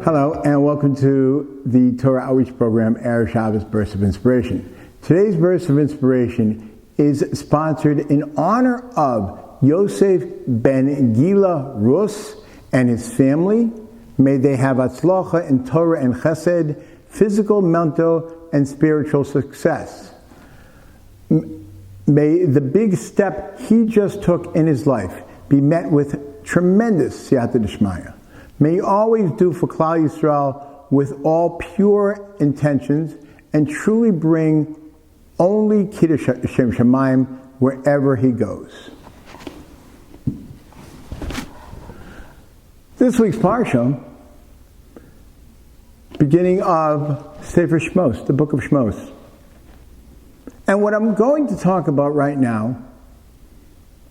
Hello, and welcome to the Torah Outreach Program, Erev Shabbos Burst of Inspiration. Today's Burst of Inspiration is sponsored in honor of Yosef Ben Gila Rus and his family. May they have hatzlacha in Torah and chesed, physical, mental, and spiritual success. May the big step he just took in his life be met with tremendous Siyatta Dishmaya. May you always do for klal Yisrael with all pure intentions and truly bring only kiddush, shem, shamayim wherever he goes. This week's Parsha, beginning of Sefer Shemos, the book of Shemos. And what I'm going to talk about right now,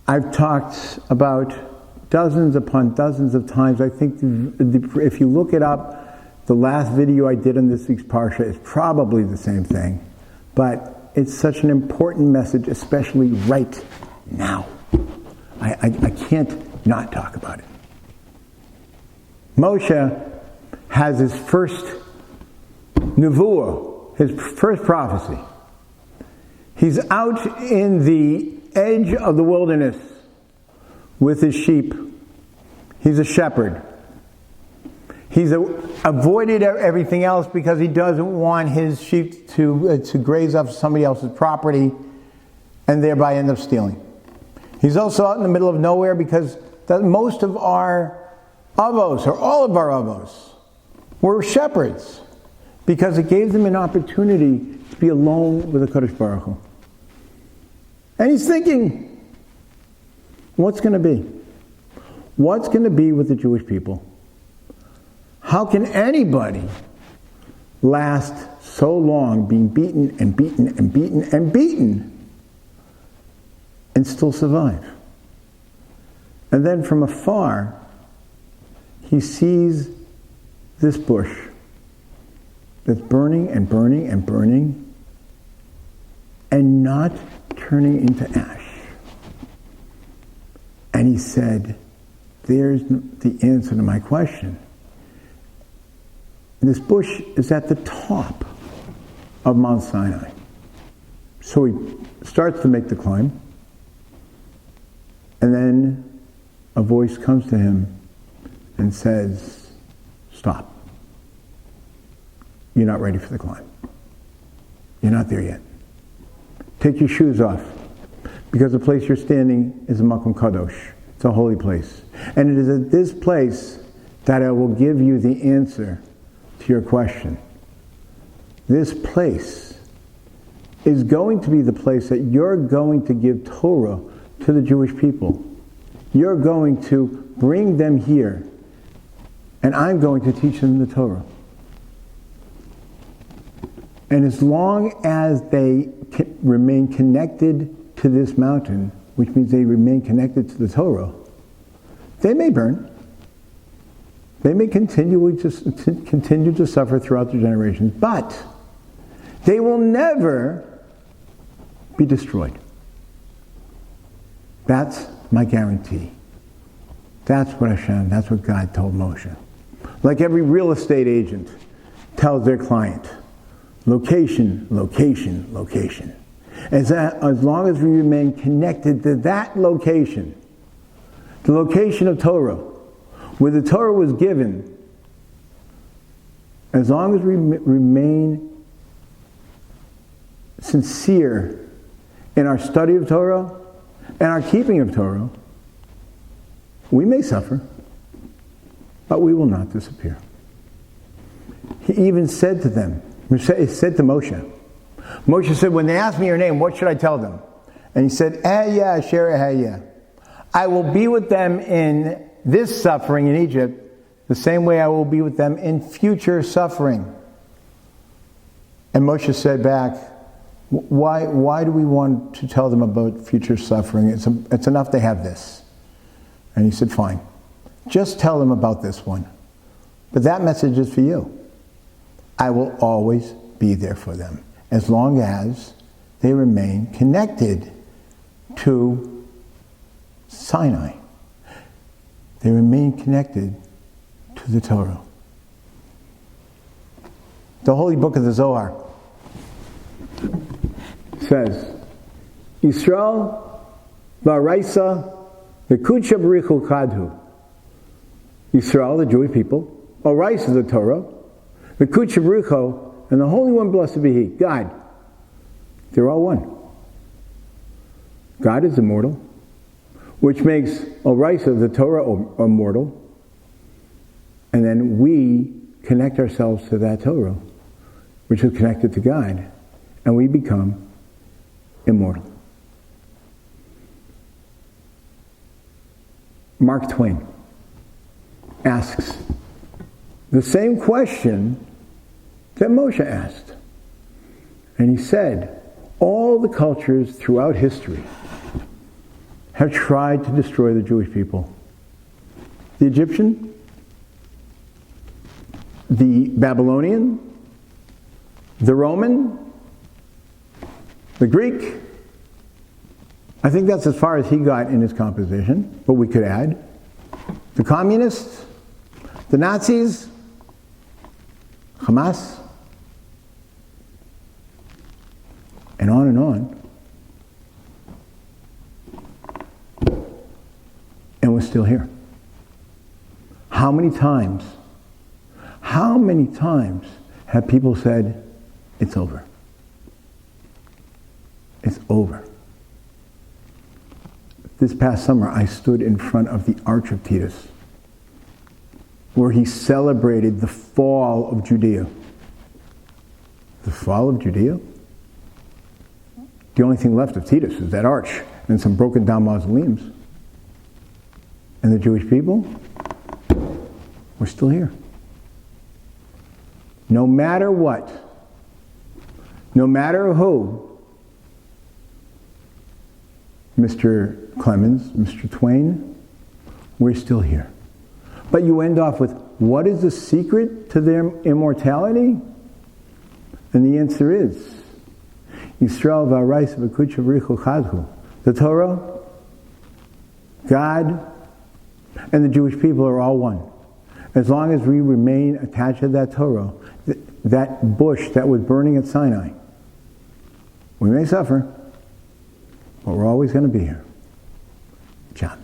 I've talked about dozens upon dozens of times. I think if you look it up, the last video I did on this week's Parsha is probably the same thing. But it's such an important message, especially right now. I can't not talk about it. Moshe has his first nevuah, his first prophecy. He's out in the edge of the wilderness with his sheep. He's a shepherd. He's avoided everything else because he doesn't want his sheep to graze off somebody else's property and thereby end up stealing. He's also out in the middle of nowhere because most of our avos, or all of our avos, were shepherds because it gave them an opportunity to be alone with the Kadosh Baruch Hu. And he's thinking, what's going to be? What's going to be with the Jewish people? How can anybody last so long being beaten and beaten and beaten and beaten and still survive? And then from afar, he sees this bush that's burning and burning and burning and not turning into ash. And he said, there's the answer to my question. This bush is at the top of Mount Sinai. So he starts to make the climb, and then a voice comes to him and says, stop. You're not ready for the climb. You're not there yet. Take your shoes off, because the place you're standing is a Makom Kadosh. It's a holy place. And it is at this place that I will give you the answer to your question. This place is going to be the place that you're going to give Torah to the Jewish people. You're going to bring them here, and I'm going to teach them the Torah. And as long as they remain connected to this mountain, which means they remain connected to the Torah, they may burn. They may continue to suffer throughout the generations, but they will never be destroyed. That's my guarantee. That's what Hashem, that's what God told Moshe. Like every real estate agent tells their client, location, location, location. As long as we remain connected to that location, the location of Torah, where the Torah was given, as long as we remain sincere in our study of Torah and our keeping of Torah, we may suffer, but we will not disappear. He even said to them, he said to Moshe, Moshe said, when they ask me your name, what should I tell them? And he said, I will be with them in this suffering in Egypt the same way I will be with them in future suffering. And Moshe said back, why do we want to tell them about future suffering? It's enough they have this. And he said, fine. Just tell them about this one. But that message is for you. I will always be there for them, as long as they remain connected to Sinai. They remain connected to the Torah. The holy book of the Zohar says, Yisrael v'araisa v'kudsha b'richu kadhu. Yisrael, the Jewish people, Araisa, the Torah, v'kudsha b'richu, and the Holy One, blessed be He, God. They're all one. God is immortal, which makes Araisa, the Torah, immortal, and then we connect ourselves to that Torah, which is connected to God, and we become immortal. Mark Twain asks the same question that Moshe asked. And he said, all the cultures throughout history have tried to destroy the Jewish people. The Egyptian, the Babylonian, the Roman, the Greek. I think that's as far as he got in his composition, but we could add the communists, the Nazis, Hamas, and on and on. And we're still here. How many times have people said, it's over? It's over. This past summer, I stood in front of the Arch of Titus, where he celebrated the fall of Judea. The fall of Judea? The only thing left of Titus is that arch and some broken down mausoleums. And the Jewish people, we're still here. No matter what, no matter who, Mr. Clemens, Mr. Twain, we're still here. But you end off with, what is the secret to their immortality? And the answer is, Yisrael v'araisa v'kudsha b'richu chadhu. The Torah, God, and the Jewish people are all one. As long as we remain attached to that Torah, that bush that was burning at Sinai, we may suffer, but we're always going to be here. John.